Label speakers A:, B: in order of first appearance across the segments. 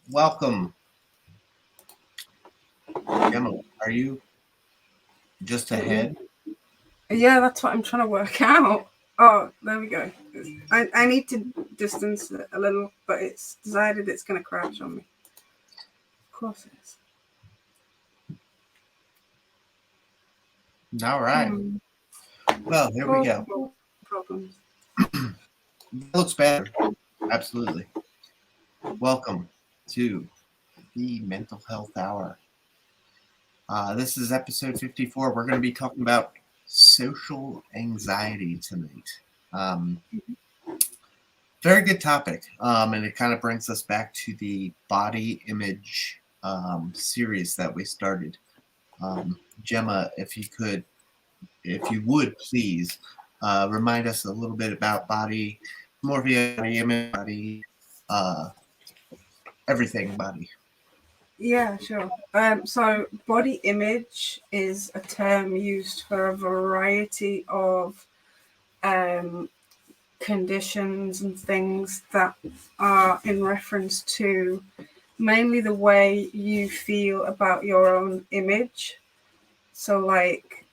A: Welcome. Gemma, are you just ahead?
B: Yeah, that's what I'm trying to work out. Oh, there we go. I need to distance it a little, but it's decided it's going to crash on me. Of course it is.
A: All right. Well, here we
B: All
A: go.
B: problems.
A: That looks better. Absolutely. Welcome to the Mental Health Hour. This is episode 54. We're going to be talking about social anxiety tonight. Um, Very good topic. And it kind of brings us back to the body image series that we started. Gemma, if you would please remind us a little bit about body morphia, body image, body, uh, everything body.
B: Yeah, sure. So body image is a term used for a variety of um, conditions and things that are in reference to mainly the way you feel about your own image. So, like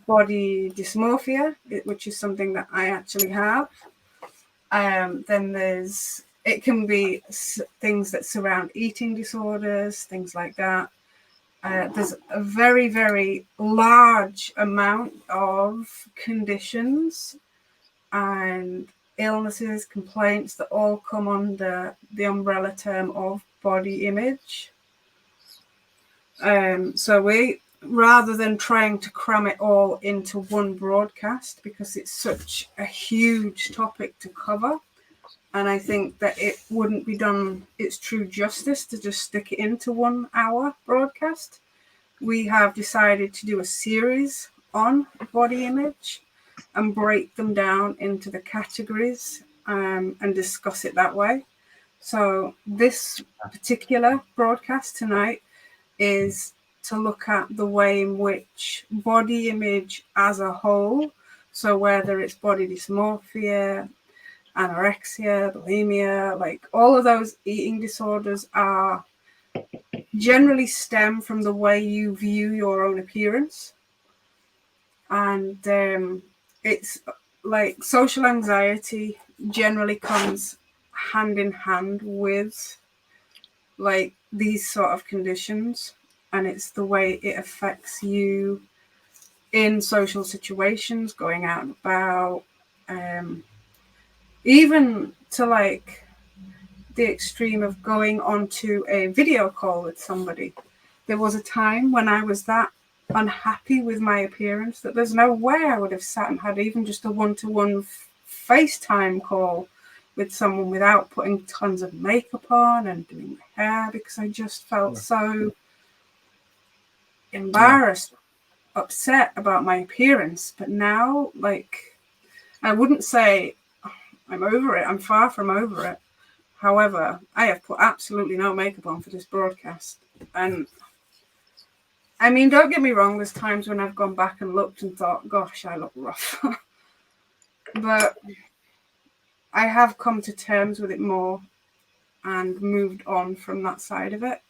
B: body dysmorphia, which is something that I actually have. Then it can be things that surround eating disorders, things like that. There's a very, very large amount of conditions and illnesses, complaints that all come under the umbrella term of body image. So we, rather than trying to cram it all into one broadcast, because it's such a huge topic to cover, and I think that it wouldn't be done its true justice to just stick it into 1 hour broadcast, we have decided to do a series on body image and break them down into the categories and discuss it that way. So this particular broadcast tonight is to look at the way in which body image as a whole, so whether it's body dysmorphia, anorexia, bulimia, like all of those eating disorders are generally stem from the way you view your own appearance. And it's like social anxiety generally comes hand in hand with like these sort of conditions, and it's the way it affects you in social situations, going out and about, um, even to like the extreme of going onto a video call with somebody. There was a time when I was that unhappy with my appearance that there's no way I would have sat and had even just a one-to-one FaceTime call with someone without putting tons of makeup on and doing my hair, because I just felt so embarrassed, upset about my appearance. But now, like, I wouldn't say I'm over it. I'm far from over it. However, I have put absolutely no makeup on for this broadcast. And I mean, don't get me wrong, there's times when I've gone back and looked and thought, gosh, I look rough. But I have come to terms with it more and moved on from that side of it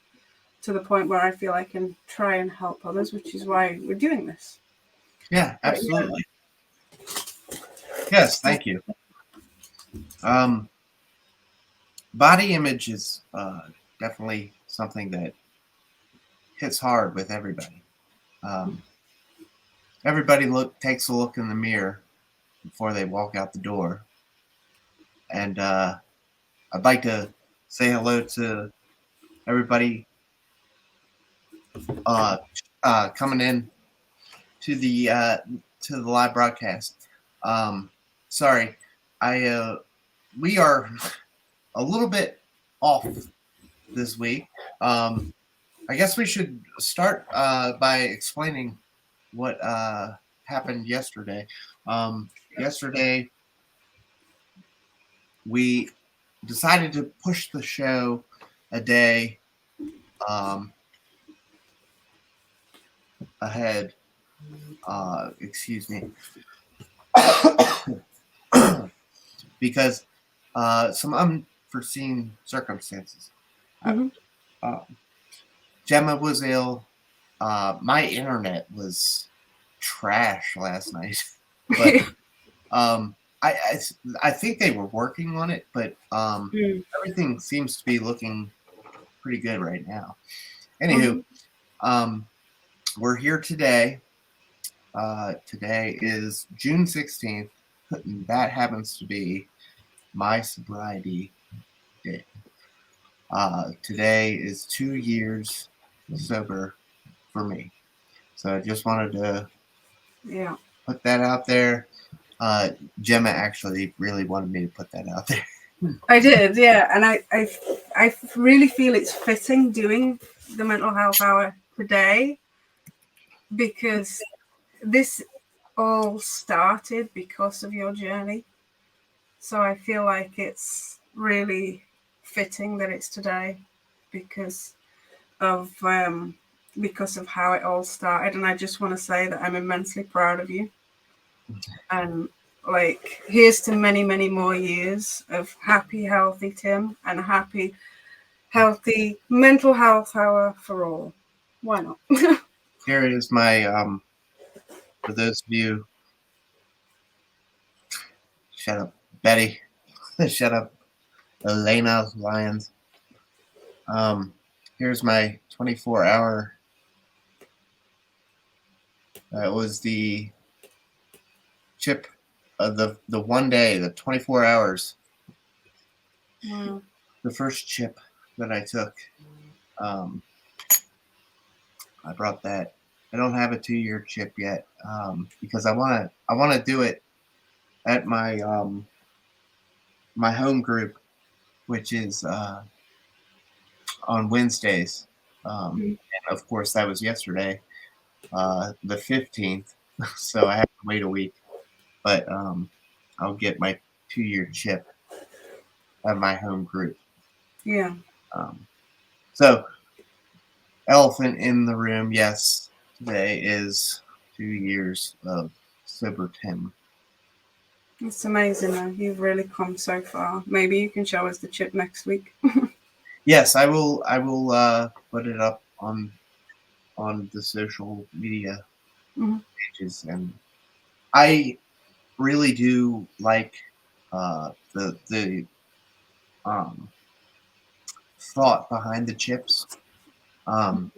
B: to the point where I feel I can try and help others, which is why we're doing this.
A: Yeah,
B: But yeah.
A: absolutely. Yes, thank you. Um, Body image is definitely something that hits hard with everybody. Um, Everybody takes a look in the mirror before they walk out the door, and I'd like to say hello to everybody uh, coming in to the live broadcast. Sorry, I we are a little bit off this week. I guess we should start by explaining what happened yesterday. Yesterday, we decided to push the show a day um, ahead. Excuse me. Because some unforeseen circumstances.
B: Mm-hmm.
A: Gemma was ill. My internet was trash last night, but um, I think they were working on it, but everything seems to be looking pretty good right now. Anywho, we're here today. Today is June 16th. That happens to be my sobriety day. Today is 2 years sober for me. So I just wanted to put that out there. Gemma actually really wanted me to put that out there.
B: I did, yeah. And I really feel it's fitting doing the mental health hour today, because this all started because of your journey. So I feel like it's really fitting that it's today because of how it all started. And I just want to say that I'm immensely proud of you. And like, here's to many, many more years of happy, healthy Tim, and a happy, healthy mental health hour for all. Why not?
A: Here is my, for those of you, shut up, Betty, shut up, Elena Lyons. Here's my 24-hour. That was the chip of the one day, the 24 hours.
B: Wow.
A: The first chip that I took. I brought that. I don't have a 2-year chip yet, because I want to do it at my my home group, which is on Wednesdays. And of course, that was yesterday, the 15th. So I have to wait a week, but I'll get my 2-year chip at my home group.
B: Yeah.
A: So, elephant in the room. Yes, today is 2 years of sober Tim.
B: It's amazing, though. You've really come so far. Maybe you can show us the chip next week.
A: Yes, I will. I will put it up on the social media pages, and I really do like the thought behind the chips, and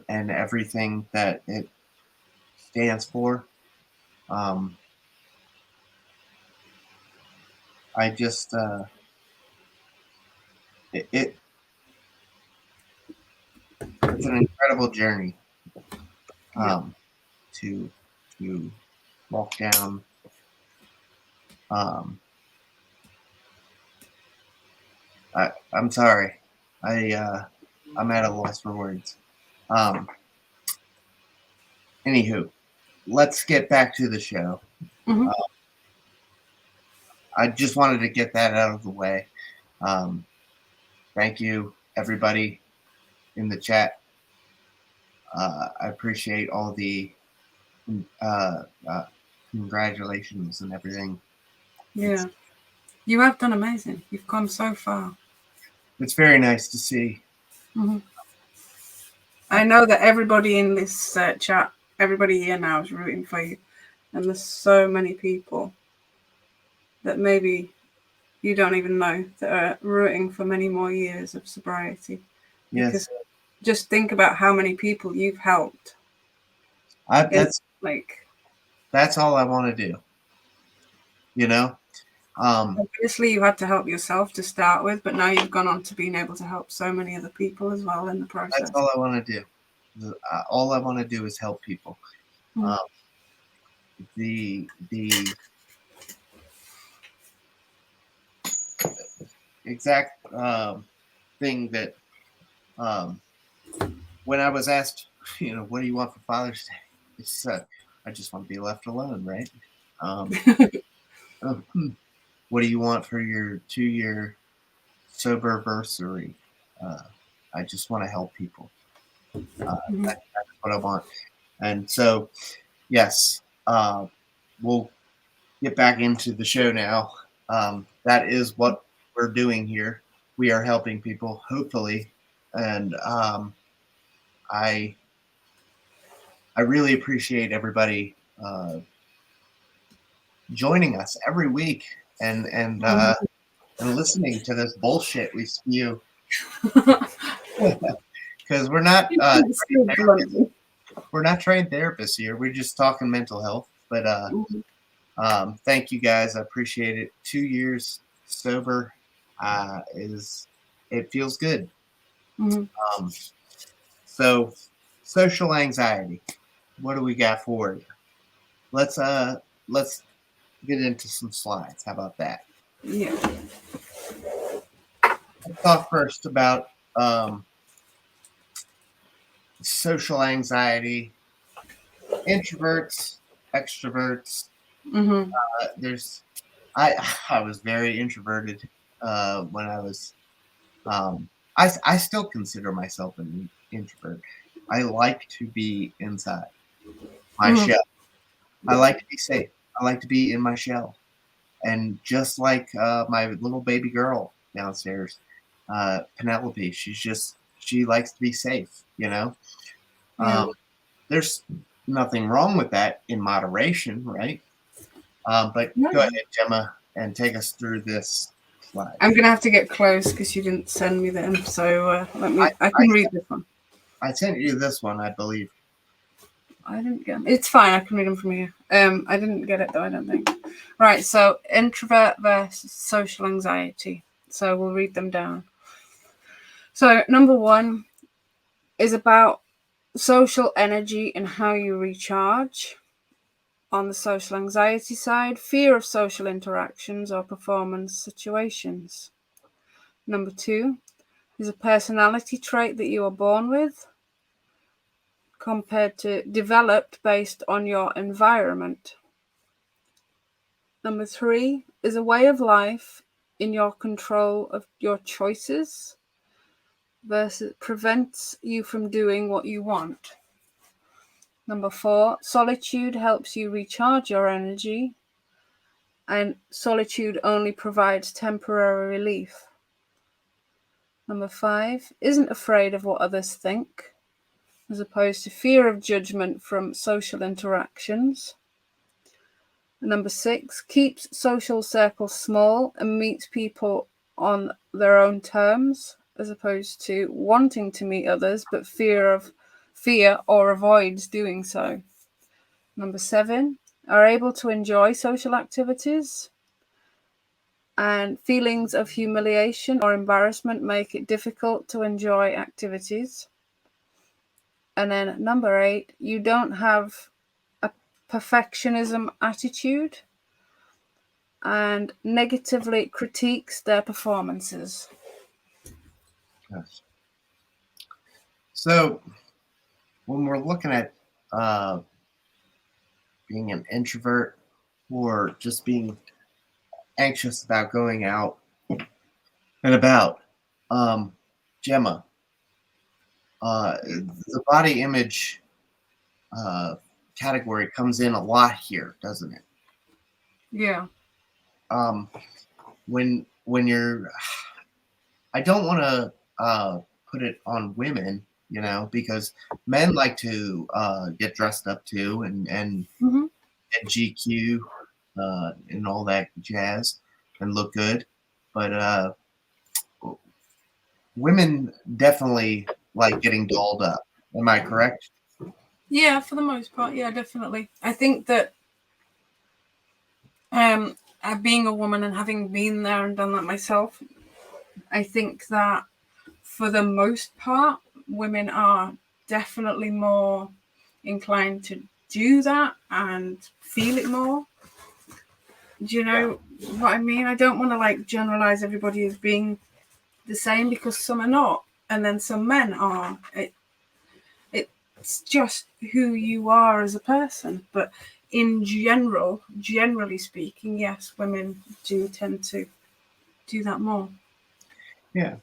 A: everything that it stands for. I just it's an incredible journey to walk down. I'm sorry. I'm at a loss for words. Anywho, let's get back to the show. I just wanted to get that out of the way. Thank you, everybody in the chat. I appreciate all the congratulations and everything.
B: Yeah. You have done amazing. You've come so far.
A: It's very nice to see.
B: I know that everybody in this chat, everybody here now is rooting for you. And there's so many people that maybe you don't even know that are rooting for many more years of sobriety. Because just think about how many people you've helped.
A: That's all I want to do. You know?
B: Obviously, you had to help yourself to start with, but now you've gone on to being able to help so many other people as well in the process.
A: That's all I want to do. All I want to do is help people. The exact thing that when I was asked, what do you want for Father's Day? It's I just want to be left alone, right? What do you want for your 2-year sober-versary? I just want to help people. That's what I want. And so, yes, we'll get back into the show now. That is what we're doing here. we are helping people, hopefully. And I really appreciate everybody joining us every week and listening to this bullshit we spew. Because we're not trained therapists here. We're just talking mental health. But thank you guys. I appreciate it. 2 years sober it feels good. So social anxiety. What do we got for you? Let's get into some slides. How about that?
B: Yeah.
A: Let's talk first about social anxiety. Introverts, extroverts. I was very introverted when I was. I still consider myself an introvert. I like to be inside my shell. I like to be safe. I like to be in my shell. And just like my little baby girl downstairs, Penelope, she likes to be safe, you know? There's nothing wrong with that in moderation, right? But go ahead, Gemma, and take us through this slide.
B: I'm going to have to get close because you didn't send me them. So I can read this one.
A: I sent you this one, I believe.
B: I didn't get them. It's fine. I can read them from here. I didn't get it, though, I don't think. Right. So introvert versus social anxiety. So we'll read them down. So number 1 is about social energy and how you recharge. On the social anxiety side, fear of social interactions or performance situations. Number 2 is a personality trait that you are born with compared to developed based on your environment. Number 3 is a way of life in your control of your choices versus prevents you from doing what you want. Number 4, solitude helps you recharge your energy, and solitude only provides temporary relief. Number 5, isn't afraid of what others think, as opposed to fear of judgment from social interactions. Number 6, keeps social circles small and meets people on their own terms, as opposed to wanting to meet others but fear or avoids doing so. Number 7, are able to enjoy social activities, and feelings of humiliation or embarrassment make it difficult to enjoy activities. And then number 8, you don't have a perfectionism attitude and negatively critiques their performances.
A: Yes. So when we're looking at being an introvert or just being anxious about going out and about, Gemma, the body image category comes in a lot here, doesn't it?
B: Yeah.
A: When you're, I don't want to put it on women, you know, because men like to get dressed up too and GQ and all that jazz and look good, but women definitely like getting dolled up. Am I correct?
B: Yeah, for the most part, yeah, definitely. I think that being a woman and having been there and done that myself, I think that for the most part, women are definitely more inclined to do that and feel it more. Do you know what I mean? I don't want to like generalize everybody as being the same, because some are not, and then some men are. It's just who you are as a person. But in generally speaking, yes, women do tend to do that more.
A: Yeah.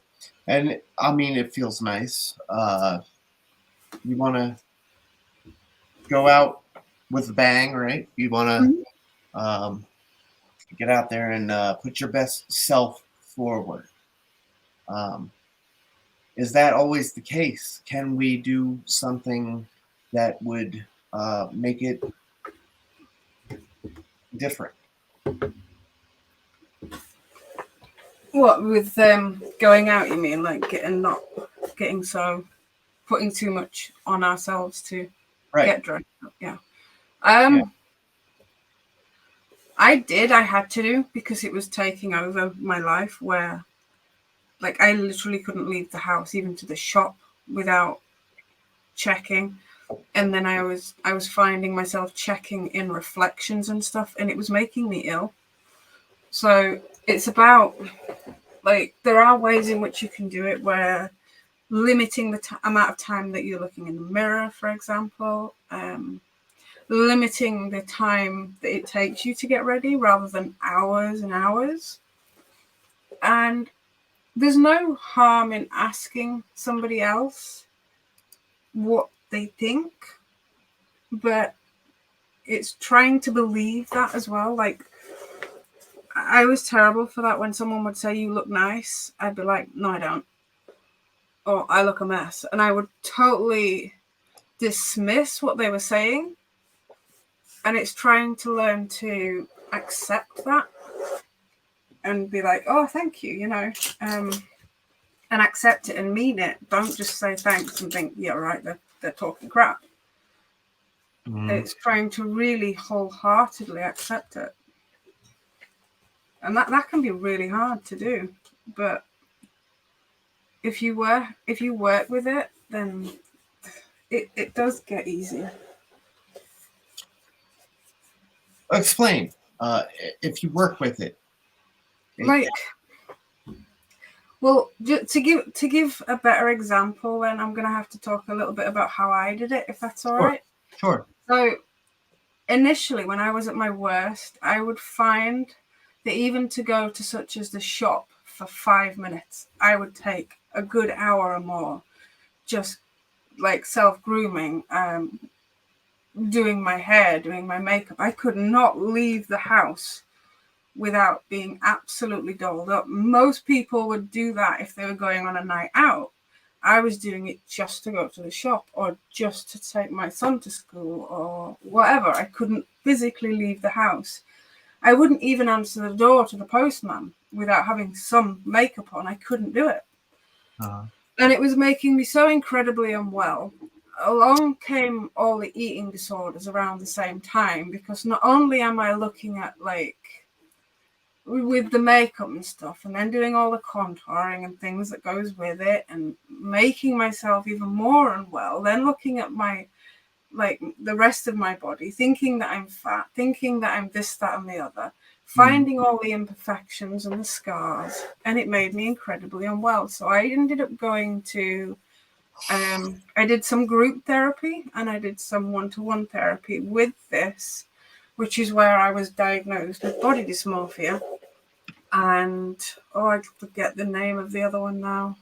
A: And I mean, it feels nice. You want to go out with a bang, right? You want to get out there and put your best self forward. Is that always the case? Can we do something that would make it different?
B: What with going out? You mean like putting too much on ourselves to
A: Right.
B: get dressed up? Yeah.
A: Yeah.
B: I had to do, because it was taking over my life, where like I literally couldn't leave the house, even to the shop, without checking. And then I was finding myself checking in reflections and stuff, and it was making me ill. So it's about, like, there are ways in which you can do it, where limiting the amount of time that you're looking in the mirror, for example, limiting the time that it takes you to get ready rather than hours and hours. And there's no harm in asking somebody else what they think, but it's trying to believe that as well. Like, I was terrible for that. When someone would say, "You look nice," I'd be like, "No, I don't," or "I look a mess," and I would totally dismiss what they were saying. And it's trying to learn to accept that and be like, "Oh, thank you," and accept it and mean it. Don't just say thanks and think, "Yeah, right, they're talking crap." It's trying to really wholeheartedly accept it. And that can be really hard to do. But if you work with it, then it does get easier.
A: Explain. If you work with it.
B: Like, well, to give a better example, then I'm going to have to talk a little bit about how I did it, if that's all right.
A: Sure.
B: So initially, when I was at my worst, I would find that even to go to such as the shop for 5 minutes, I would take a good hour or more, just like self-grooming, doing my hair, doing my makeup. I could not leave the house without being absolutely dolled up. Most people would do that if they were going on a night out. I was doing it just to go to the shop, or just to take my son to school, or whatever. I couldn't physically leave the house. I wouldn't even answer the door to the postman without having some makeup on. I couldn't do it. And it was making me so incredibly unwell. Along came all the eating disorders around the same time, because not only am I looking at, like, with the makeup and stuff, and then doing all the contouring and things that goes with it, and making myself even more unwell, then looking at my, like, the rest of my body, thinking that I'm fat, thinking that I'm this, that, and the other, finding all the imperfections and the scars, and it made me incredibly unwell. So I ended up going to, I did some group therapy, and I did some one-to-one therapy with this, which is where I was diagnosed with body dysmorphia. And, I forget the name of the other one now.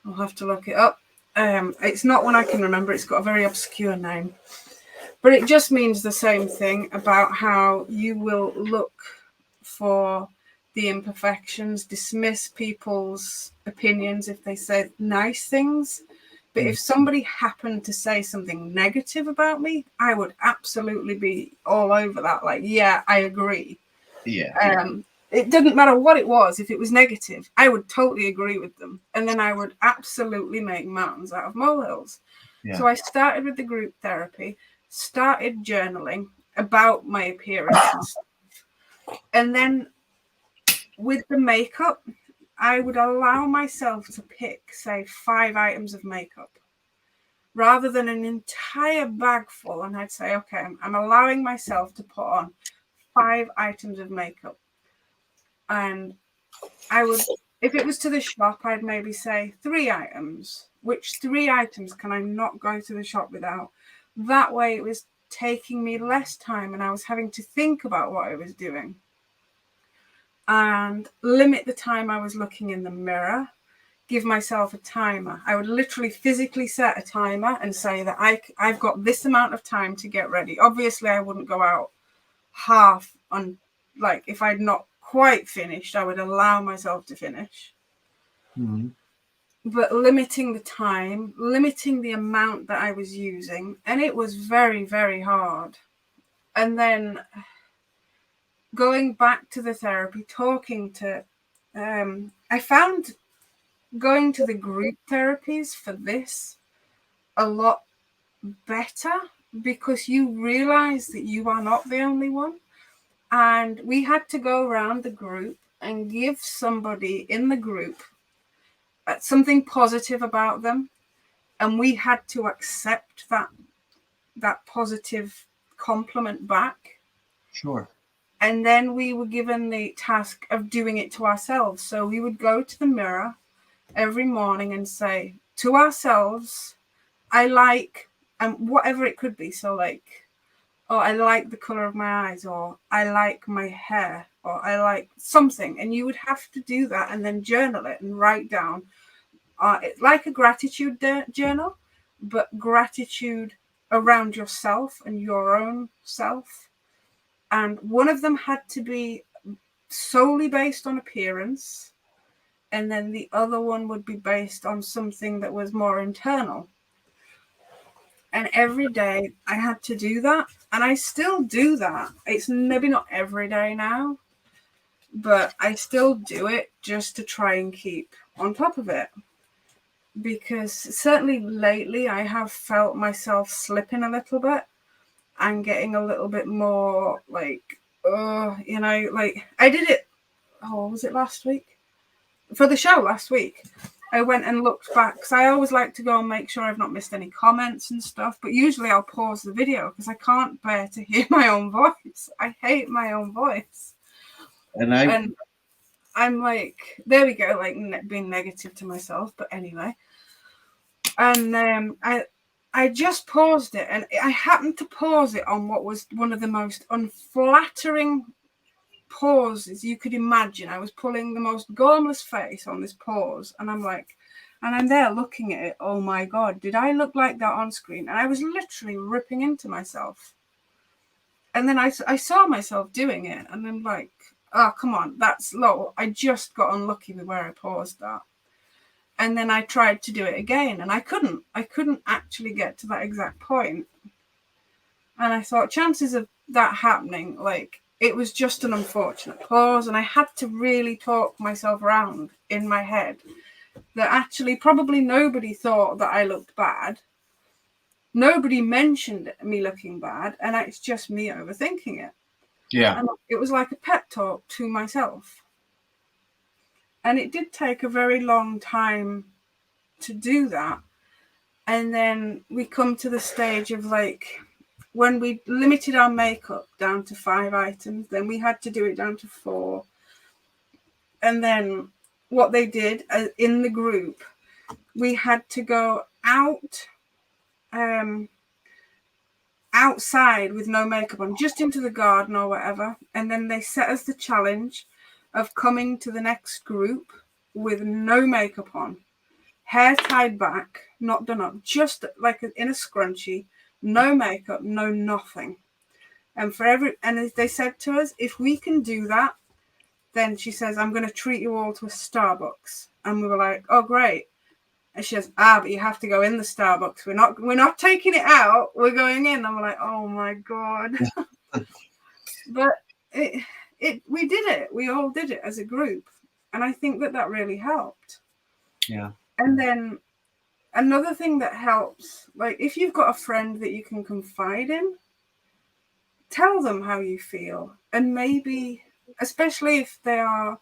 B: I'll have to look it up. It's not one I can remember. It's got a very obscure name. But it just means the same thing, about how you will look for the imperfections, dismiss people's opinions if they say nice things. But if somebody happened to say something negative about me, I would absolutely be all over that. Like, yeah, I agree.
A: Yeah.
B: It didn't matter what it was. If it was negative, I would totally agree with them. And then I would absolutely make mountains out of molehills. Yeah. So I started with the group therapy, started journaling about my appearance and stuff. And then with the makeup, I would allow myself to pick, say, 5 items of makeup rather than an entire bag full. And I'd say, okay, I'm allowing myself to put on 5 items of makeup. And I would, if it was to the shop, I'd maybe say 3 items. Which 3 items can I not go to the shop without? That way it was taking me less time, and I was having to think about what I was doing. And limit the time I was looking in the mirror. Give myself a timer. I would literally physically set a timer and say that I've got this amount of time to get ready. Obviously, I wouldn't go out half on, like, if I'd not quite finished, I would allow myself to finish.
A: Mm-hmm.
B: but limiting the time, limiting the amount that I was using. And it was very, very hard. And then going back to the therapy, talking to, I found going to the group therapies for this a lot better, because you realize that you are not the only one. And we had to go around the group and give somebody in the group something positive about them, and we had to accept that positive compliment back.
A: Sure.
B: And then we were given the task of doing it to ourselves. So we would go to the mirror every morning and say to ourselves, I like, and whatever it could be. So like, oh, I like the color of my eyes, or I like my hair, or I like something. And you would have to do that and then journal it and write down. It's like a gratitude journal, but gratitude around yourself and your own self. And one of them had to be solely based on appearance, and then the other one would be based on something that was more internal. And every day I had to do that, and I still do that. It's maybe not every day now, but I still do it just to try and keep on top of it. Because certainly lately I have felt myself slipping a little bit and getting a little bit more like, like I did it, was it last week? For the show last week, I went and looked back, because I always like to go and make sure I've not missed any comments and stuff, but usually I'll pause the video because I can't bear to hear my own voice. I hate my own voice.
A: And
B: I'm like, there we go, like being negative to myself, but anyway. And I just paused it, and I happened to pause it on what was one of the most unflattering pauses you could imagine. I was pulling the most gormless face on this pause, and I'm there looking at it. Oh my God, did I look like that on screen? And I was literally ripping into myself. And then I saw myself doing it, and I'm like, oh, come on, that's low. I just got unlucky with where I paused that. And then I tried to do it again, and I couldn't actually get to that exact point. And I thought, chances of that happening, like, it was just an unfortunate pause. And I had to really talk myself around in my head that actually probably nobody thought that I looked bad. Nobody mentioned me looking bad, and it's just me overthinking it.
A: Yeah.
B: And it was like a pep talk to myself. And it did take a very long time to do that. And then we come to the stage of like, when we limited our makeup down to 5 items, then we had to do it down to 4. And then what they did in the group, we had to go out outside with no makeup on, just into the garden or whatever. And then they set us the challenge of coming to the next group with no makeup on, hair tied back, not done up, just like in a scrunchie, no makeup, no nothing. And and they said to us, if we can do that, then she says, I'm going to treat you all to a Starbucks. And we were like, oh, great. And she says, but you have to go in the Starbucks. We're not taking it out. We're going in. I'm like, oh my God. But we did it. We all did it as a group. And I think that really helped.
A: Yeah.
B: And then another thing that helps, like if you've got a friend that you can confide in, tell them how you feel. And maybe, especially if they are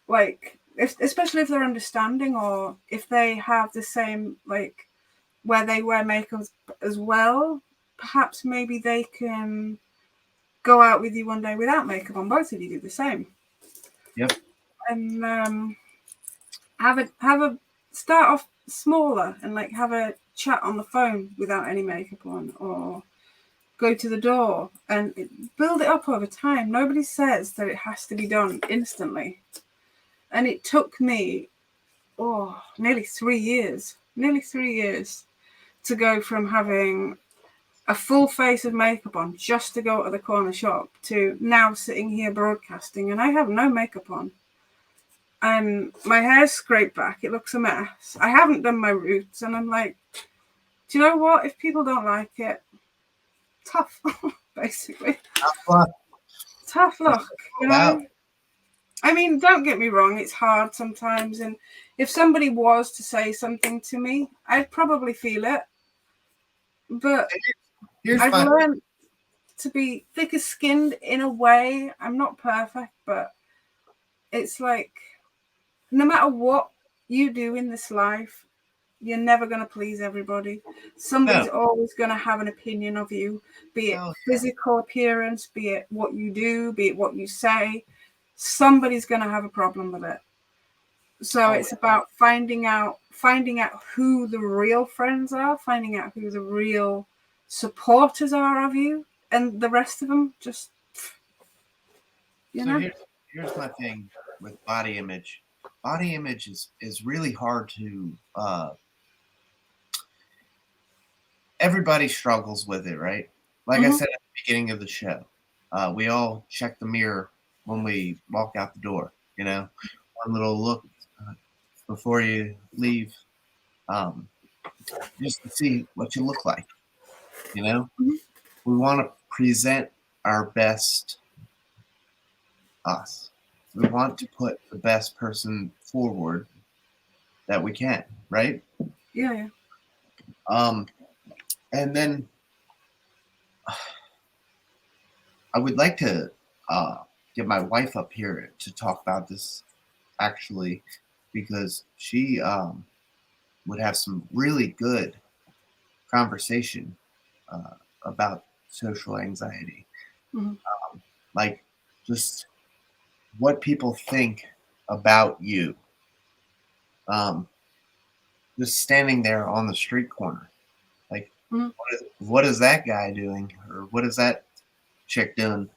B: like, especially if they're understanding, or if they have the same, like where they wear makeup as well, perhaps maybe they can go out with you one day without makeup on. Both of you do the same.
A: Yep.
B: And have a start off smaller and like have a chat on the phone without any makeup on, or go to the door and build it up over time. Nobody says that it has to be done instantly. And it took me nearly 3 years to go from having a full face of makeup on just to go to the corner shop to now sitting here broadcasting and I have no makeup on. and my hair's scraped back. It looks a mess. I haven't done my roots, and I'm like, do you know what? If people don't like it, tough, basically. Tough luck, you know? I mean, don't get me wrong, it's hard sometimes, and if somebody was to say something to me, I'd probably feel it. But I've learned to be thicker skinned in a way. I'm not perfect, but it's like no matter what you do in this life, you're never going to please everybody. Somebody's always going to have an opinion of you, be it physical appearance, be it what you do, be it what you say. Somebody's going to have a problem with it. So it's about finding out who the real friends are, finding out who the real supporters are of you, and the rest of them just, you know.
A: Here's my thing with body image. Body image is really hard to. Everybody struggles with it, right? Like I said at the beginning of the show, we all check the mirror when we walk out the door. You know, one little look before you leave, just to see what you look like. You know, we want to present our best us. We want to put the best person forward that we can, right?
B: Yeah.
A: And then I would like to get my wife up here to talk about this, actually, because she would have some really good conversation about social anxiety. Like just what people think about you. Just standing there on the street corner. Like, what is that guy doing? Or what is that chick doing?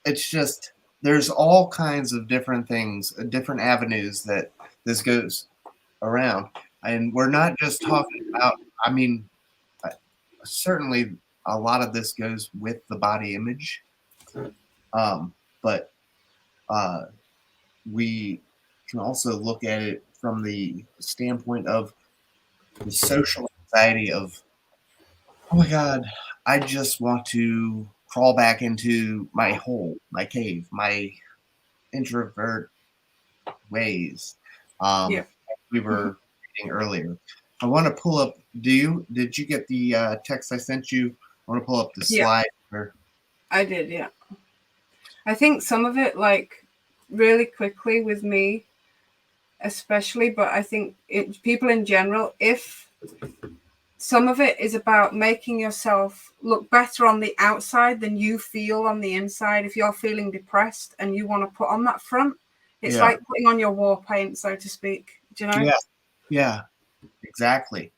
A: It's just, there's all kinds of different things, different avenues that this goes around. And we're not just talking about, I mean, certainly a lot of this goes with the body image. But we can also look at it from the standpoint of the social anxiety of, oh my God, I just want to crawl back into my hole, my cave, my introvert ways. We were reading earlier. I want to pull up. Did you get the text I sent you? I want to pull up the slide.
B: I did, yeah. I think some of it, like, really quickly with me, especially, but I think people in general, if some of it is about making yourself look better on the outside than you feel on the inside. If you're feeling depressed and you want to put on that front, it's like putting on your war paint, so to speak. Do you know?
A: Yeah, exactly.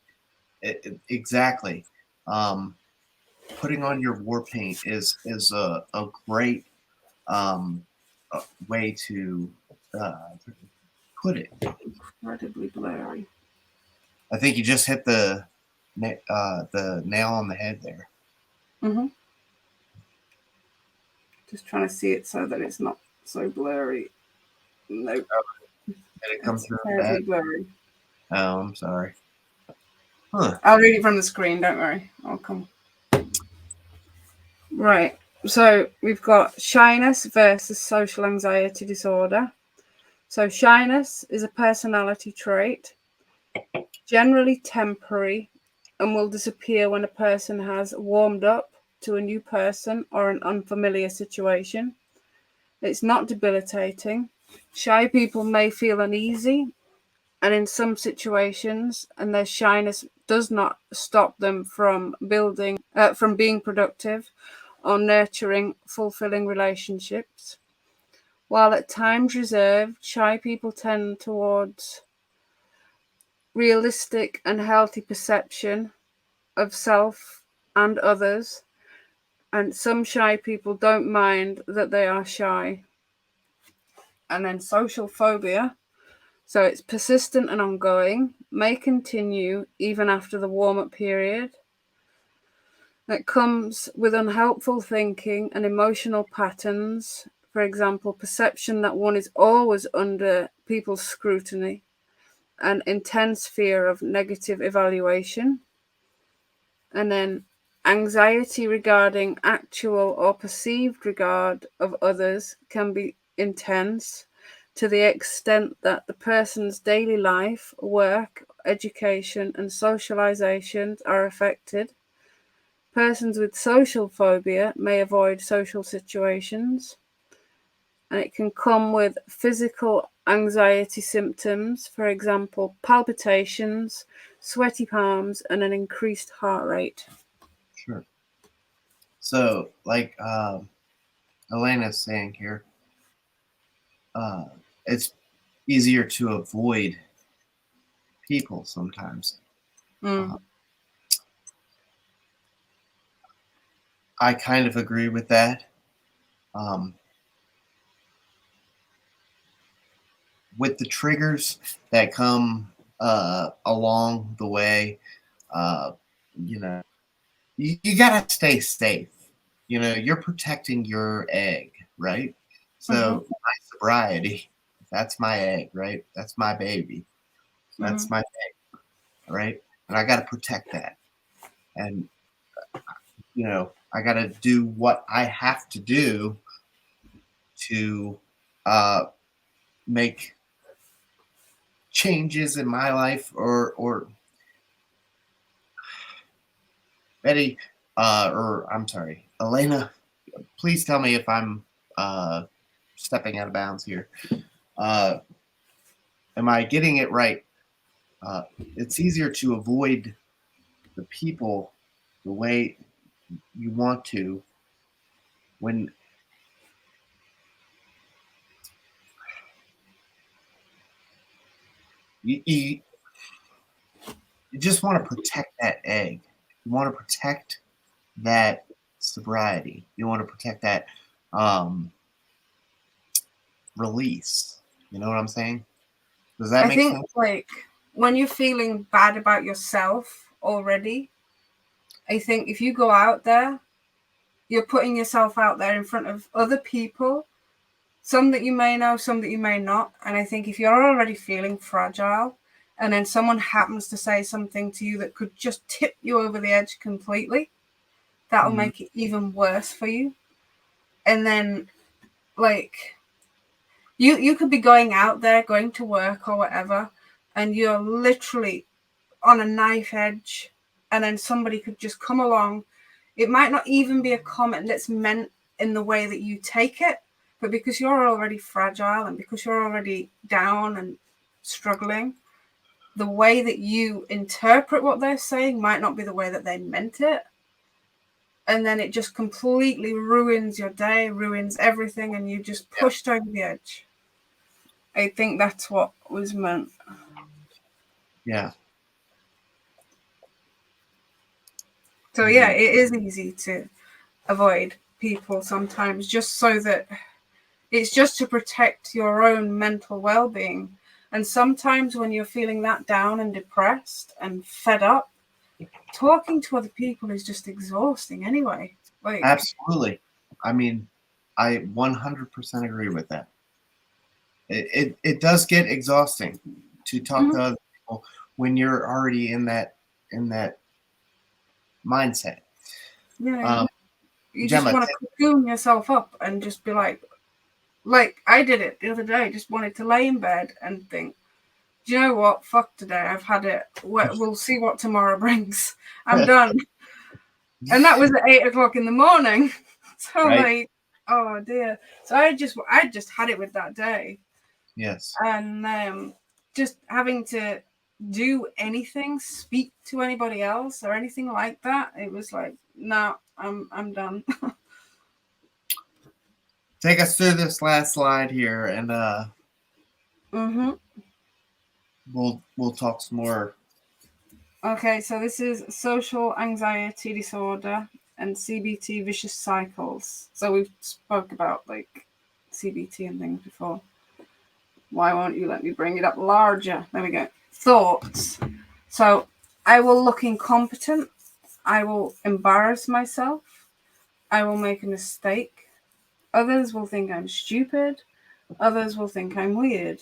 A: Exactly. Putting on your war paint is a great way to put it.
B: Incredibly blurry.
A: I think you just hit the nail on the head there.
B: Just trying to see it so that it's not so blurry. Nope.
A: Did it come through
B: bad? Blurry.
A: Oh, I'm sorry.
B: I'll read it from the screen, don't worry. I'll come. Right. So we've got shyness versus social anxiety disorder. So shyness is a personality trait, generally temporary, and will disappear when a person has warmed up to a new person or an unfamiliar situation. It's not debilitating. Shy people may feel uneasy, and in some situations, and their shyness does not stop them from being productive or nurturing fulfilling relationships. While at times reserved, shy people tend towards realistic and healthy perception of self and others, and some shy people don't mind that they are shy. And then social phobia. So it's persistent and ongoing, may continue even after the warm-up period. That comes with unhelpful thinking and emotional patterns, for example, perception that one is always under people's scrutiny, an intense fear of negative evaluation, and then anxiety regarding actual or perceived regard of others can be intense to the extent that the person's daily life, work, education, and socializations are affected. Persons with social phobia may avoid social situations, and it can come with physical anxiety symptoms, for example, palpitations, sweaty palms, and an increased heart rate.
A: Sure. So, like Elena's saying here, it's easier to avoid people sometimes. I kind of agree with that. With the triggers that come along the way, you know, you gotta stay safe. You know, you're protecting your egg, right? So my sobriety, that's my egg, right? That's my baby. That's my egg, right? And I got to protect that. And, you know, I got to do what I have to do to make changes in my life or Betty, or I'm sorry, Elena, please tell me if I'm stepping out of bounds here. Am I getting it right? It's easier to avoid the people the way you want to when you just want to protect that egg. You want to protect that sobriety. You want to protect that release. You know what I'm saying? Does that make sense?
B: Like when you're feeling bad about yourself already, I think if you go out there, you're putting yourself out there in front of other people, some that you may know, some that you may not. And I think if you're already feeling fragile and then someone happens to say something to you that could just tip you over the edge completely, that'll make it even worse for you. And then, like, you could be going out there, going to work or whatever, and you're literally on a knife edge, and then somebody could just come along. It might not even be a comment that's meant in the way that you take it, but because you're already fragile and because you're already down and struggling, the way that you interpret what they're saying might not be the way that they meant it. And then it just completely ruins your day, ruins everything, and you just pushed over the edge. I think that's what was meant.
A: Yeah.
B: So yeah, it is easy to avoid people sometimes, just so that it's just to protect your own mental well-being. And sometimes when you're feeling that down and depressed and fed up, talking to other people is just exhausting anyway. Like,
A: absolutely. I mean, I 100% agree with that. It does get exhausting to talk to other people when you're already in that mindset.
B: Yeah. You just want to cocoon yourself up and just be like I did it the other day. Just wanted to lay in bed and think, do you know what? Fuck today. I've had it. We'll see what tomorrow brings. I'm done. And that was at 8 o'clock in the morning. So like, oh dear. So I just had it with that day.
A: Yes.
B: And just having to do anything, speak to anybody else or anything like that, it was like, no, I'm done.
A: Take us through this last slide here, and we'll talk some more.
B: Okay, so this is social anxiety disorder and CBT vicious cycles. So we've spoke about like CBT and things before. Why won't you let me bring it up larger? There we go. Thoughts. So I will look incompetent. I will embarrass myself. I will make a mistake. Others will think I'm stupid. Others will think I'm weird.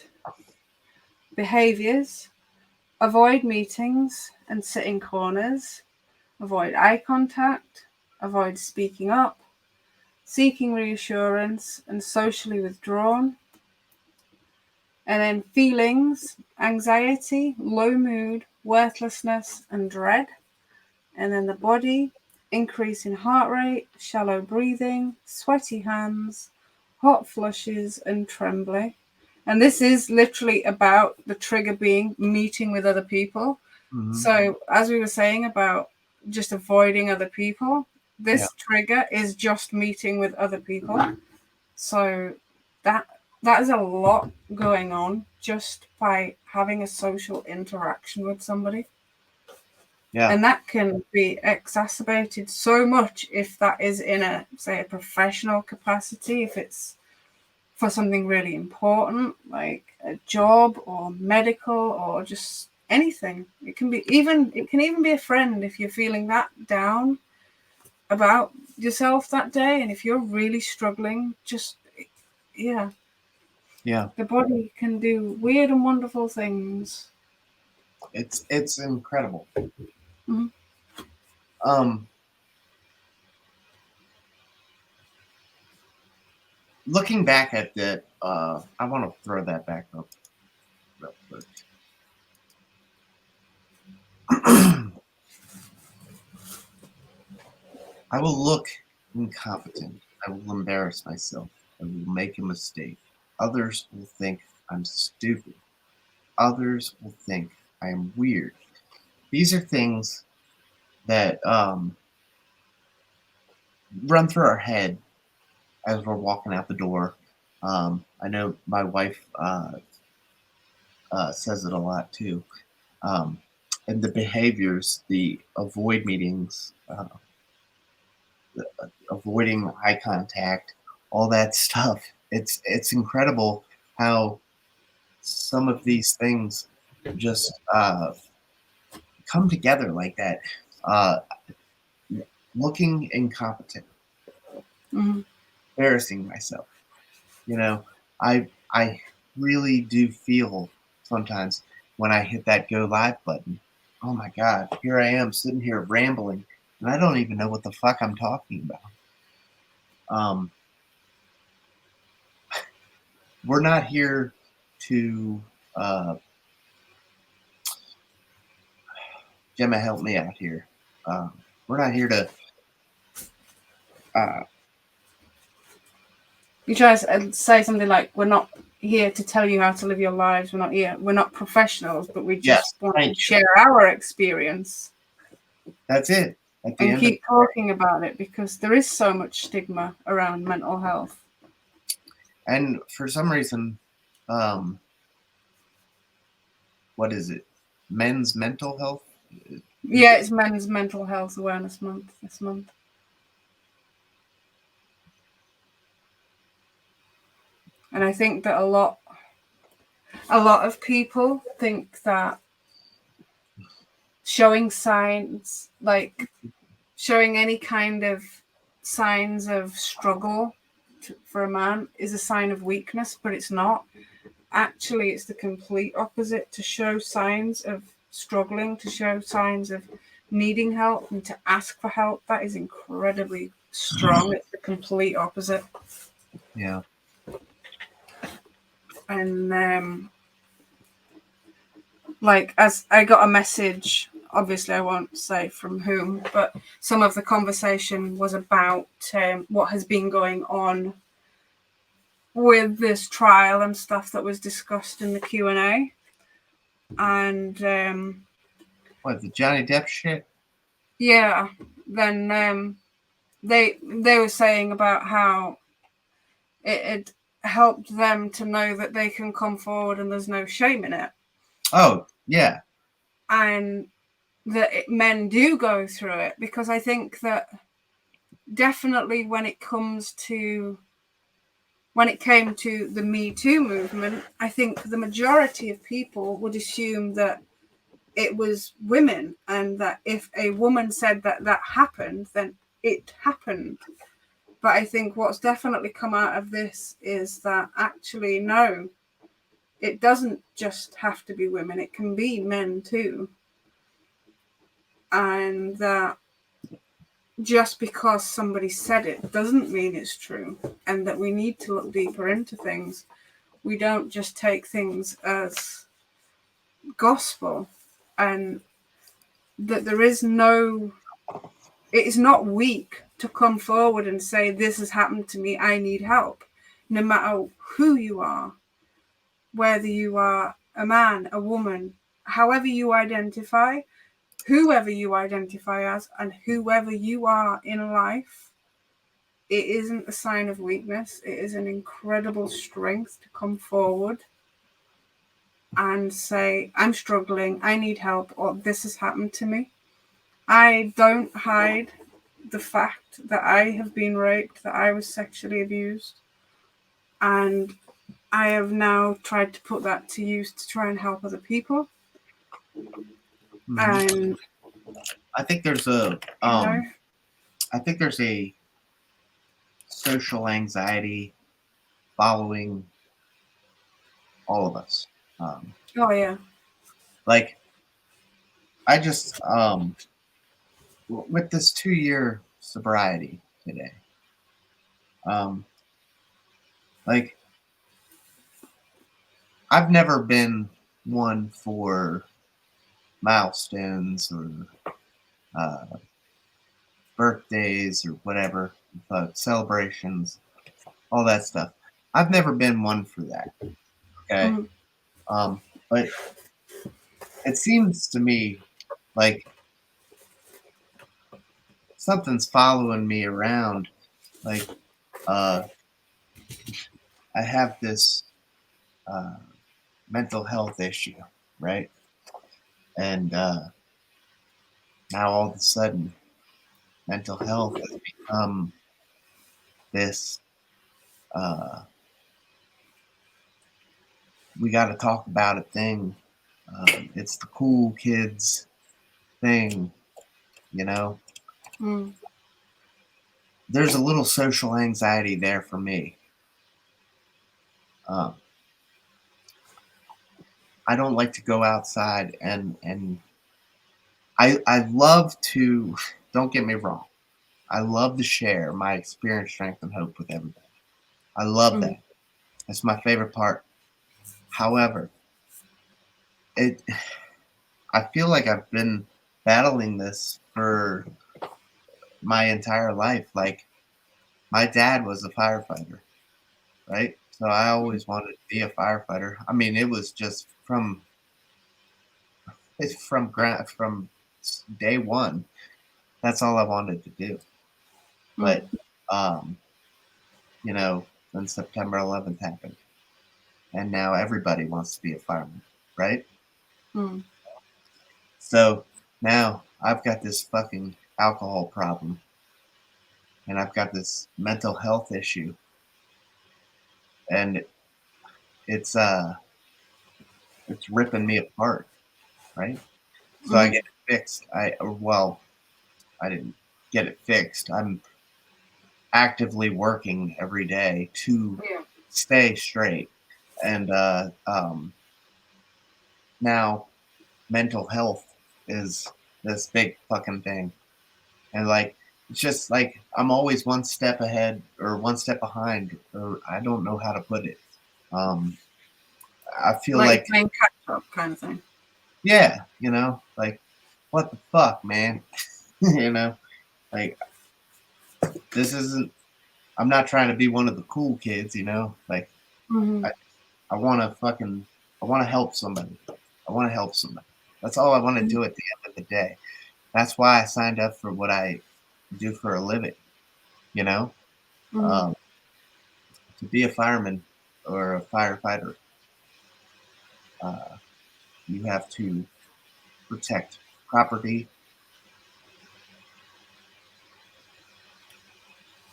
B: Behaviors: avoid meetings and sit in corners. Avoid eye contact. Avoid speaking up. Seeking reassurance and socially withdrawn. And then feelings: anxiety, low mood, worthlessness, and dread. And then the body: increase in heart rate, shallow breathing, sweaty hands, hot flushes, and trembling. And this is literally about the trigger being meeting with other people.
A: Mhm.
B: So, as we were saying about just avoiding other people, this trigger is just meeting with other people. So that is a lot going on just by having a social interaction with somebody.
A: Yeah.
B: And that can be exacerbated so much if that is in a, say, a professional capacity, if it's for something really important, like a job or medical or just anything. It can even be a friend if you're feeling that down about yourself that day, and if you're really struggling, just yeah. The body can do weird and wonderful things.
A: It's incredible.
B: Mhm.
A: Looking back at that, I want to throw that back up real quick. I will look incompetent. I will embarrass myself. I will make a mistake. Others will think I'm stupid. Others will think I am weird. These are things that run through our head as we're walking out the door. I know my wife says it a lot too. And the behaviors, the avoid meetings, avoiding eye contact, all that stuff. It's incredible how some of these things just come together like that. Uh, Looking incompetent, embarrassing myself. You know, I really do feel sometimes when I hit that go live button. Oh my God, here I am sitting here rambling, and I don't even know what the fuck I'm talking about. We're not here to Gemma, help me out here. We're not here to
B: You try to say something like, "We're not here to tell you how to live your lives. We're not professionals, but we just want to share our experience."
A: That's it.
B: And keep talking about it because there is so much stigma around mental health.
A: And for some reason, what is it? Men's mental health?
B: Yeah, it's Men's Mental Health Awareness Month this month. And I think that a lot of people think that showing signs, like showing any kind of signs of struggle for a man, is a sign of weakness, but it's not. Actually, it's the complete opposite. To show signs of struggling, to show signs of needing help, and to ask for help, that is incredibly strong. It's the complete opposite.
A: Yeah.
B: And like, as I got a message, obviously I won't say from whom, but some of the conversation was about what has been going on with this trial and stuff that was discussed in the Q&A. And
A: what, the Johnny Depp shit?
B: Yeah. Then they were saying about how it helped them to know that they can come forward and there's no shame in it.
A: Oh, yeah.
B: And that men do go through it, because I think that definitely when it came to the Me Too movement, I think the majority of people would assume that it was women, and that if a woman said that happened, then it happened. But I think what's definitely come out of this is that actually, no, it doesn't just have to be women. It can be men too. And that just because somebody said it doesn't mean it's true. And that we need to look deeper into things. We don't just take things as gospel. And that there is no... It is not weak to come forward and say, this has happened to me, I need help. No matter who you are, whether you are a man, a woman, however you identify, whoever you identify as, and whoever you are in life, it isn't a sign of weakness. It is an incredible strength to come forward and say, I'm struggling, I need help, or this has happened to me. I don't hide the fact that I have been raped, that I was sexually abused, and I have now tried to put that to use to try and help other people.
A: Mhm.
B: And
A: I think there's a social anxiety following all of us.
B: oh yeah,
A: Like I just with this 2-year sobriety today, like I've never been one for milestones or birthdays or whatever, celebrations, all that stuff. I've never been one for that. Okay. But it seems to me like something's following me around. Like, I have this mental health issue, right? And now all of a sudden, mental health has become this we got to talk about it thing. It's the cool kids thing, you know? There's a little social anxiety there for me. I don't like to go outside and I love to, don't get me wrong, I love to share my experience, strength, and hope with everybody. I love that. That's my favorite part. However, I feel like I've been battling this for my entire life. Like, my dad was a firefighter, right? So I always wanted to be a firefighter. I mean, it was just from day one. That's all I wanted to do. But you know, when September 11th happened, and now everybody wants to be a fireman, right? So now I've got this fucking alcohol problem, and I've got this mental health issue, and it's ripping me apart, right? So I get it fixed. I didn't get it fixed. I'm actively working every day to stay straight, and now mental health is this big fucking thing, and like it's just like I'm always one step ahead or one step behind, or I don't know how to put it. I feel like
B: playing catch up kind of thing.
A: Yeah, you know, like what the fuck, man? You know, like this isn't. I'm not trying to be one of the cool kids, you know. Like I want to help somebody. I want to help somebody. That's all I want to do at the end of the day. That's why I signed up for what I do for a living, you know. To be a fireman or a firefighter, you have to protect property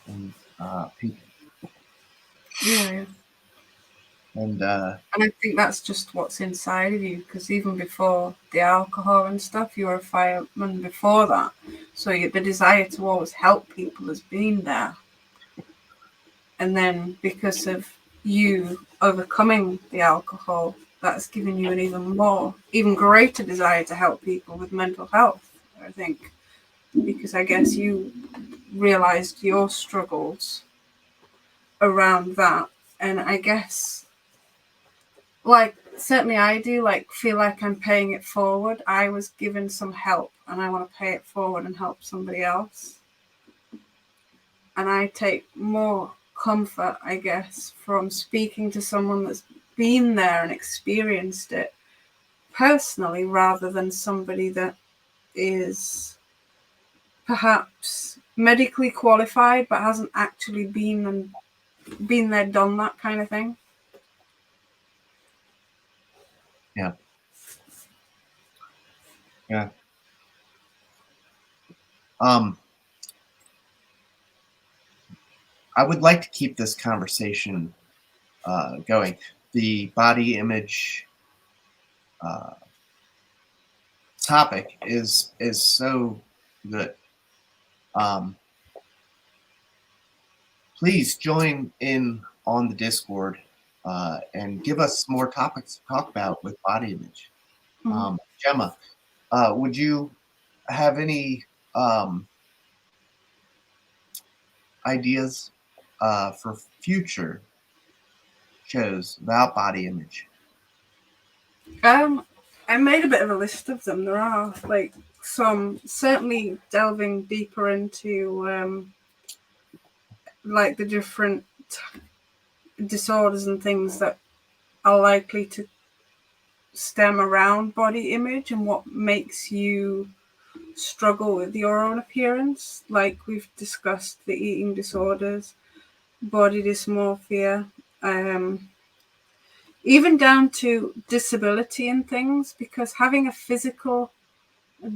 A: and people.
B: Yeah.
A: And
B: I think that's just what's inside of you, because even before the alcohol and stuff, you were a fireman before that. So the desire to always help people has been there. And then because of you overcoming the alcohol, that's given you an even greater desire to help people with mental health, I think, because I guess you realized your struggles around that. And I guess, like, certainly I do, like, feel like I'm paying it forward. I was given some help and I want to pay it forward and help somebody else. And I take more comfort, I guess, from speaking to someone that's been there and experienced it personally, rather than somebody that is perhaps medically qualified but hasn't actually been there, done that kind of thing.
A: Yeah. Yeah. I would like to keep this conversation going. The body image topic is so good. Please join in on the Discord and give us more topics to talk about with body image. Gemma, would you have any ideas for future shows about body image?
B: I made a bit of a list of them. There are, like, some certainly delving deeper into like the different disorders and things that are likely to stem around body image and what makes you struggle with your own appearance. Like we've discussed the eating disorders, body dysmorphia, even down to disability and things, because having a physical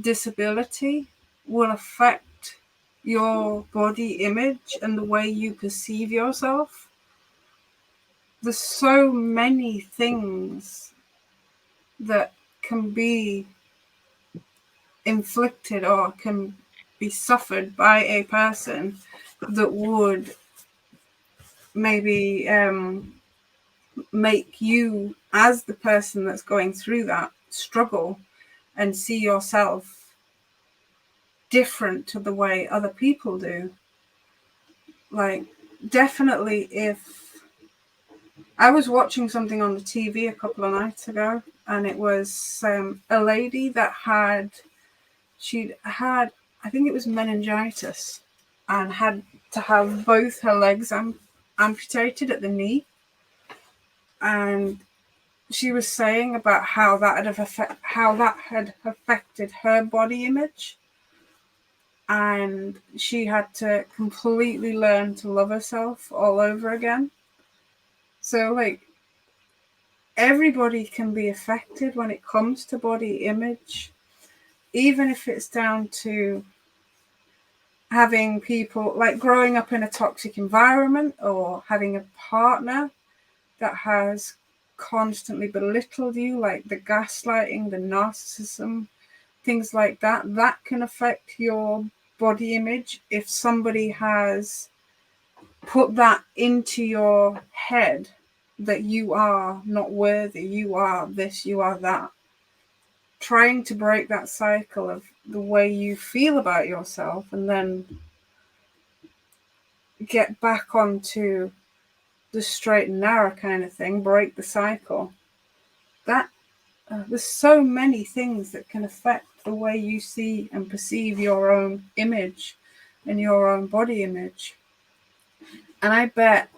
B: disability will affect your body image and the way you perceive yourself. There's so many things that can be inflicted or can be suffered by a person that would maybe make you, as the person that's going through that, struggle and see yourself different to the way other people do. Like, definitely, if I was watching something on the TV a couple of nights ago, and it was a lady that she'd had, I think it was meningitis, and had to have both her legs amputated at the knee. And she was saying about how that had affected her body image, and she had to completely learn to love herself all over again. So, like, everybody can be affected when it comes to body image, even if it's down to having people, like, growing up in a toxic environment or having a partner that has constantly belittled you, like the gaslighting, the narcissism, things like that. That can affect your body image if somebody has put that into your head that you are not worthy, you are this, you are that. Trying to break that cycle of the way you feel about yourself and then get back onto the straight and narrow kind of thing, break the cycle. That there's so many things that can affect the way you see and perceive your own image and your own body image. And I bet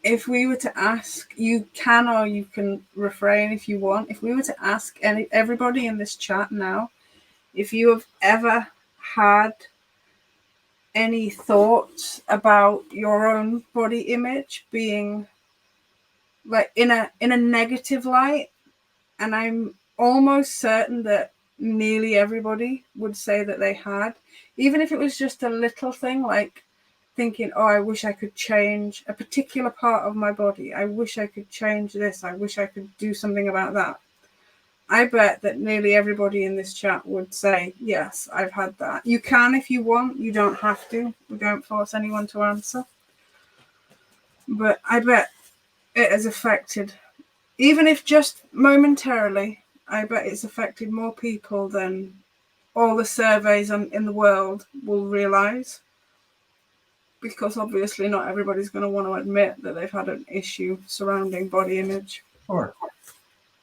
B: if we were to ask, you can, or you can refrain if you want, if we were to ask everybody in this chat now, if you have ever had any thoughts about your own body image being, like, in a negative light, and I'm almost certain that nearly everybody would say that they had, even if it was just a little thing, like thinking, oh, I wish I could change a particular part of my body. I wish I could change this. I wish I could do something about that. I bet that nearly everybody in this chat would say, yes, I've had that. You can if you want. You don't have to. We don't force anyone to answer. But I bet it has affected, even if just momentarily, I bet it's affected more people than all the surveys in the world will realise. Because obviously not everybody's going to want to admit that they've had an issue surrounding body image.
A: Sure.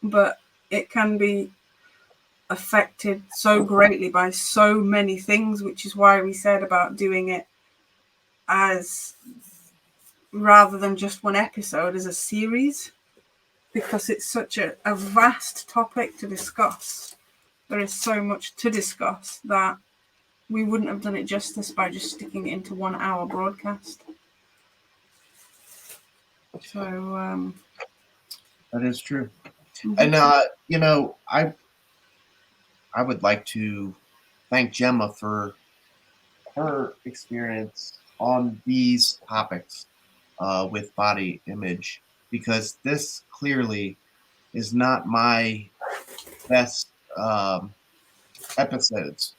B: But it can be affected so greatly by so many things, which is why we said about doing it as, rather than just one episode, as a series, because it's such a vast topic to discuss. There is so much to discuss that we wouldn't have done it justice by just sticking it into 1 hour broadcast. So
A: that is true.
B: Mm-hmm.
A: And I would like to thank Gemma for her experience on these topics with body image, because this clearly is not my best episodes.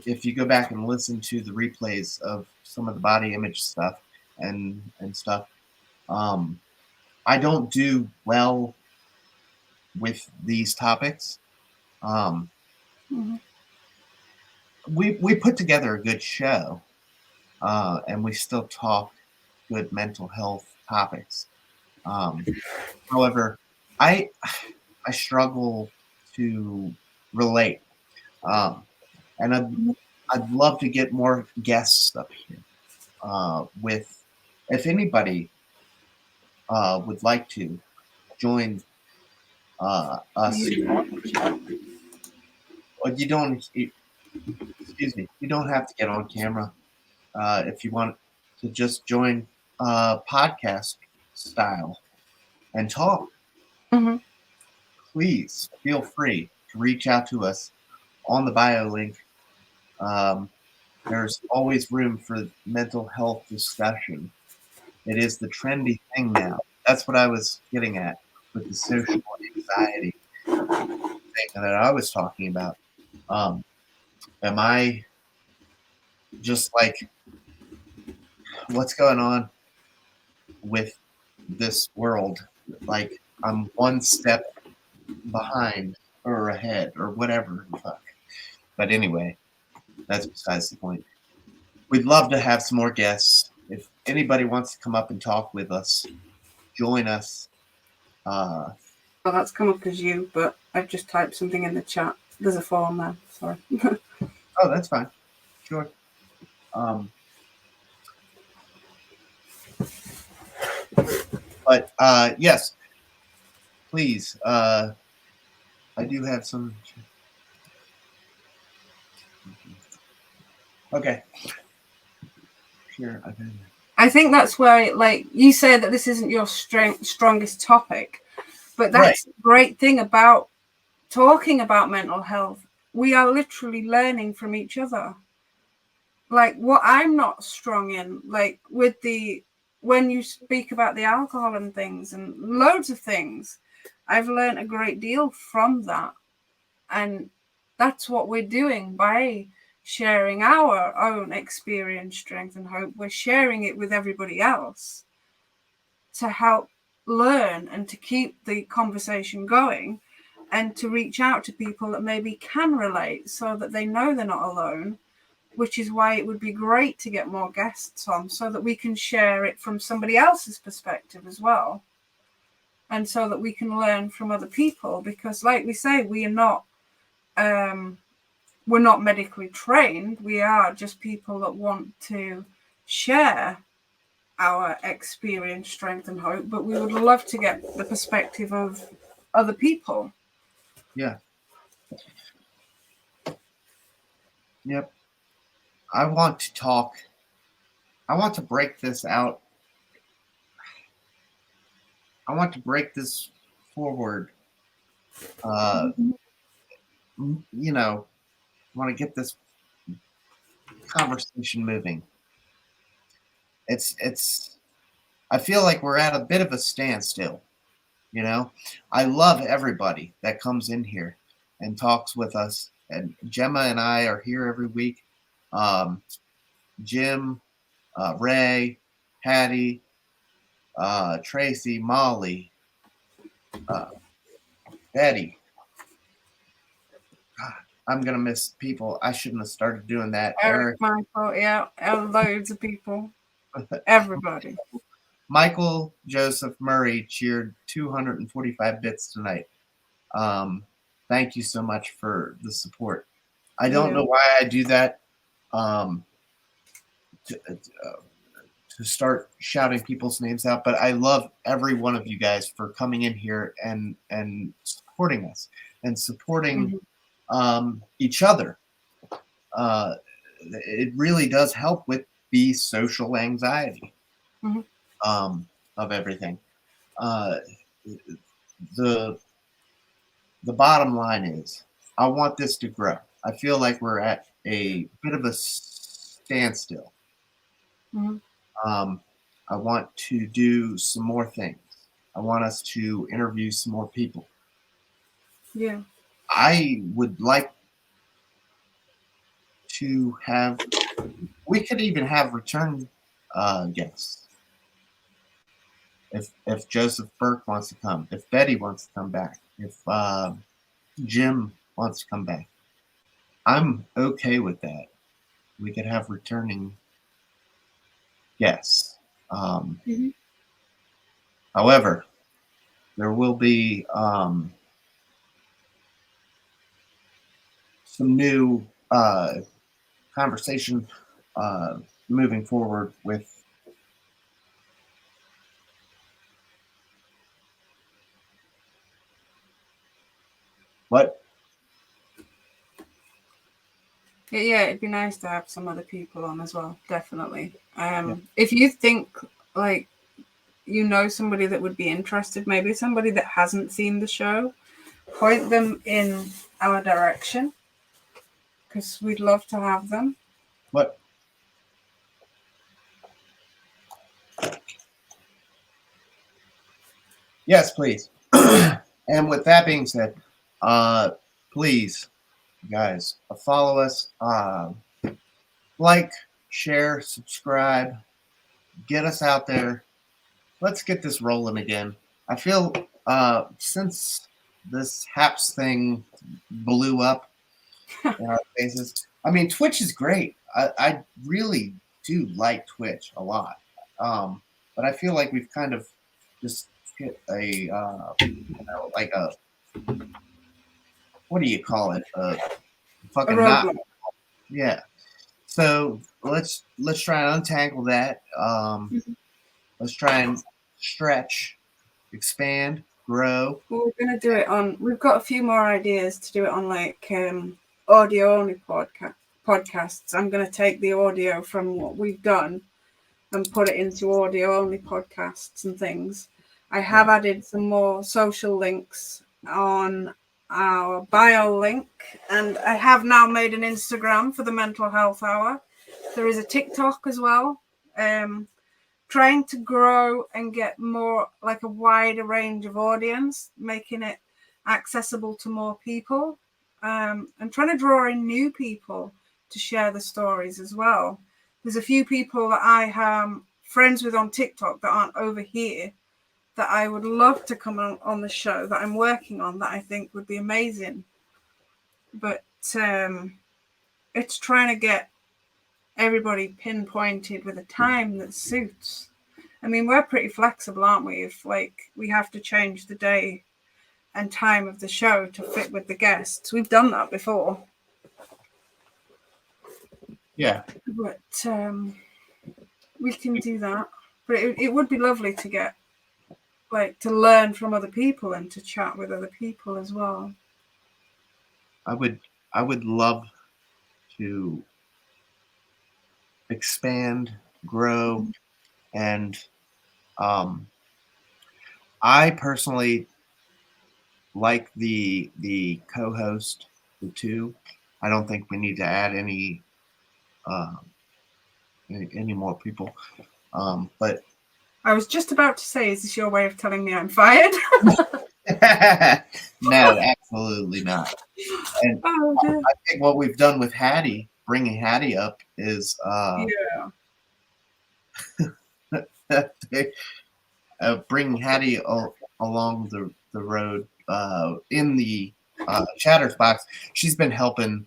A: If you go back and listen to the replays of some of the body image stuff and stuff, I don't do well with these topics.
B: Mm-hmm.
A: We put together a good show, and we still talk good mental health topics. However, I struggle to relate, and I'd love to get more guests up here. With if anybody would like to join us, but you don't. Excuse me. You don't have to get on camera if you want to just join podcast style and talk.
B: Mm-hmm.
A: Please feel free to reach out to us on the bio link. There's always room for mental health discussion. It is the trendy thing now. That's what I was getting at with the social anxiety thing that I was talking about. Am I just like, what's going on with this world? Like, I'm one step behind or ahead or whatever the fuck. But anyway, that's besides the point. We'd love to have some more guests. If anybody wants to come up and talk with us, join us.
B: Well, that's come up as you, but I've just typed something in the chat. There's a form there. Sorry.
A: Oh, that's fine. Sure. But yes, please. I do have some. Okay. Sure.
B: I think that's where, like, you say that this isn't your strongest topic, but that's the great thing about talking about mental health. We are literally learning from each other. Like, what I'm not strong in, like with when you speak about the alcohol and things and loads of things, I've learned a great deal from that. And that's what we're doing by sharing our own experience, strength, and hope. We're sharing it with everybody else to help learn and to keep the conversation going and to reach out to people that maybe can relate so that they know they're not alone, which is why it would be great to get more guests on so that we can share it from somebody else's perspective as well. And so that we can learn from other people, because like we say, we're not medically trained. We are just people that want to share our experience, strength, and hope, but we would love to get the perspective of other people.
A: Yeah. Yep. I want to talk. I want to break this out. I want to break this forward. I want to get this conversation moving. I feel like we're at a bit of a standstill. I love everybody that comes in here and talks with us. And Gemma and I are here every week. Jim, Ray, Patty, Tracy, Molly, Betty. God, I'm gonna miss people. I shouldn't have started doing that.
B: Eric, Michael, yeah, loads of people. Everybody.
A: Michael Joseph Murray cheered 245 bits tonight. Thank you so much for the support. I don't know why I do that. To start shouting people's names out, but I love every one of you guys for coming in here and supporting us and supporting each other. It really does help with the social anxiety of everything. The bottom line is, I want this to grow. I feel like we're at a bit of a standstill. I want to do some more things. I want us to interview some more people.
B: Yeah.
A: I would like to have, we could even have return guests. If Joseph Burke wants to come, if Betty wants to come back, if Jim wants to come back, I'm okay with that. We could have returning guests. However, there will be some new conversation moving forward with what?
B: Yeah, it'd be nice to have some other people on as well, definitely. If you think like you know somebody that would be interested, maybe somebody that hasn't seen the show, point them in our direction, because we'd love to have them.
A: What? Yes, please. And with that being said, please, guys, follow us, like, share, subscribe, get us out there. Let's get this rolling again. I feel since this HAPS thing blew up in our faces, I mean, Twitch is great. I really do like Twitch a lot. But I feel like we've kind of just hit a, like a, what do you call it? Fucking knot. Yeah. So let's try and untangle that. Let's try and stretch, expand, grow.
B: Well, we're going to do it on, we've got a few more ideas to do it on like audio only podcasts. I'm going to take the audio from what we've done and put it into audio only podcasts and things. I have added some more social links on our bio link, and I have now made an Instagram for the Mental Health Hour. There is a TikTok as well. Trying to grow and get more, like a wider range of audience, making it accessible to more people, and trying to draw in new people to share the stories as well. There's a few people that I am friends with on TikTok that aren't over here that I would love to come on the show that I'm working on that I think would be amazing. But it's trying to get everybody pinpointed with a time that suits. I mean, we're pretty flexible, aren't we? If like we have to change the day and time of the show to fit with the guests, we've done that before.
A: Yeah.
B: But we can do that. But it would be lovely to get, like, to learn from other people and to chat with other people as well.
A: I would love to expand, grow, and I personally like the co-host, the two. I don't think we need to add any more people. But
B: I was just about to say, is this your way of telling me I'm fired?
A: No, absolutely not. And I think what we've done with Hattie, bringing Hattie up, is bringing Hattie along the road in the chatters box. She's been helping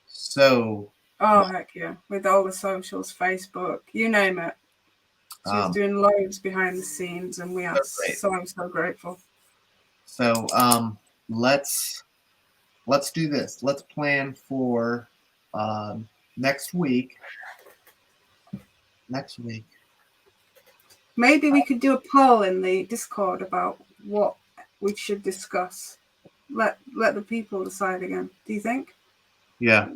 A: so.
B: Oh, heck yeah. With all the socials, Facebook, you name it. She's doing loads behind the scenes, and we are so grateful.
A: So let's do this. Let's plan for next week.
B: Maybe we could do a poll in the Discord about what we should discuss. Let the people decide again. Do you think?
A: Yeah.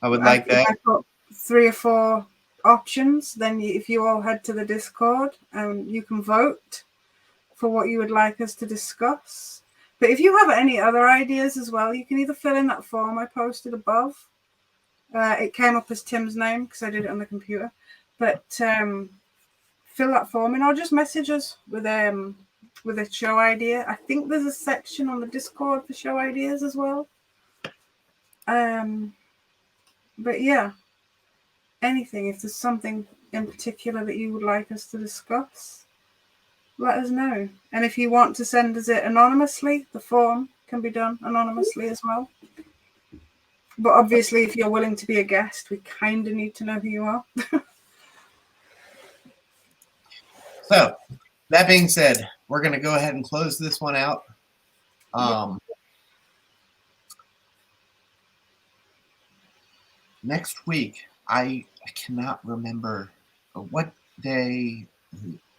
A: I would like that.
B: I put 3 or 4 options. Then if you all head to the Discord, you can vote for what you would like us to discuss. But if you have any other ideas as well, you can either fill in that form I posted above. It came up as Tim's name because I did it on the computer. But fill that form in, or just message us with a show idea. I think there's a section on the Discord for show ideas as well. But yeah, anything. If there's something in particular that you would like us to discuss, let us know. And if you want to send us it anonymously, the form can be done anonymously as well. But obviously, if you're willing to be a guest, we kind of need to know who you are.
A: So, that being said, we're going to go ahead and close this one out. Next week, I cannot remember what day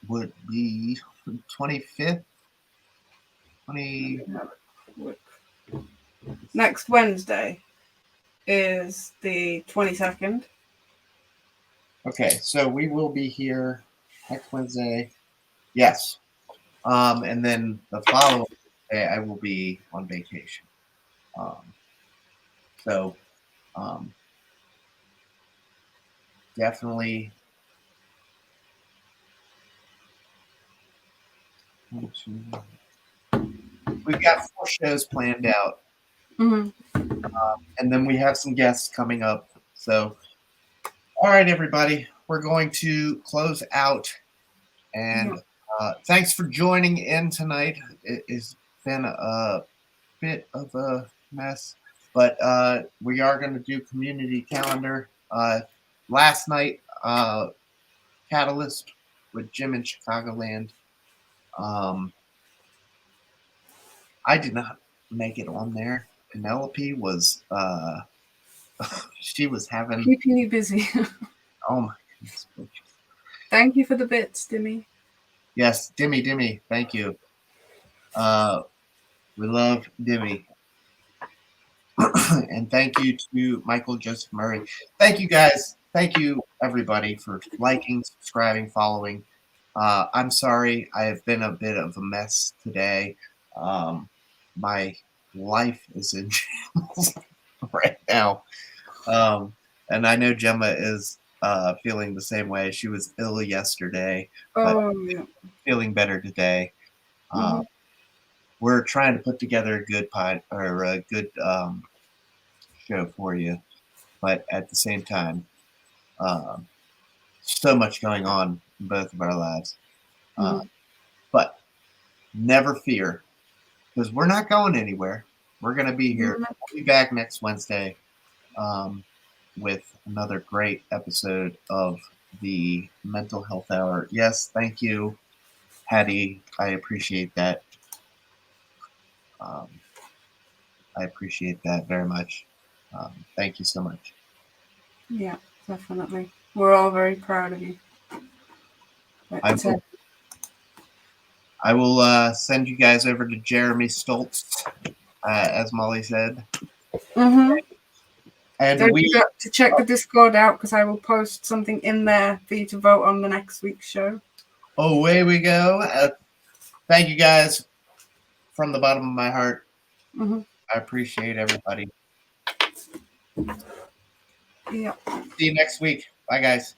A: would be 25th.
B: Next Wednesday is the 22nd.
A: Okay, so we will be here next Wednesday. Yes. And then the following day, I will be on vacation. Definitely. We've got 4 shows planned out.
B: Mm-hmm.
A: And then we have some guests coming up. So, all right, everybody, we're going to close out. And thanks for joining in tonight. It's been a bit of a mess, but we are going to do community calendar. Last night, Catalyst with Jim in Chicagoland. I did not make it on there. Penelope was she was having
B: keeping you busy.
A: Oh my goodness.
B: Thank you for the bits, Dimmy.
A: Yes, Dimmy, thank you. We love Dimmy. And thank you to Michael Joseph Murray. Thank you guys. Thank you everybody for liking, subscribing, following. I'm sorry I have been a bit of a mess today. My life is in shambles right now. And I know Gemma is feeling the same way. She was ill yesterday, but feeling better today. We're trying to put together a good show for you, but at the same time, so much going on in both of our lives. But never fear, because we're not going anywhere. We're going to be here. We'll be back next Wednesday with another great episode of the Mental Health Hour. Yes, thank you, Hattie. I appreciate that. I appreciate that very much. Thank you so much.
B: Yeah, definitely. We're all very proud of you.
A: I will send you guys over to Jeremy Stoltz, as Molly said. And
B: don't forget to check the Discord out, because I will post something in there for you to vote on the next week's show.
A: Away we go. Thank you guys from the bottom of my heart. I appreciate everybody.
B: Yeah.
A: See you next week. Bye, guys.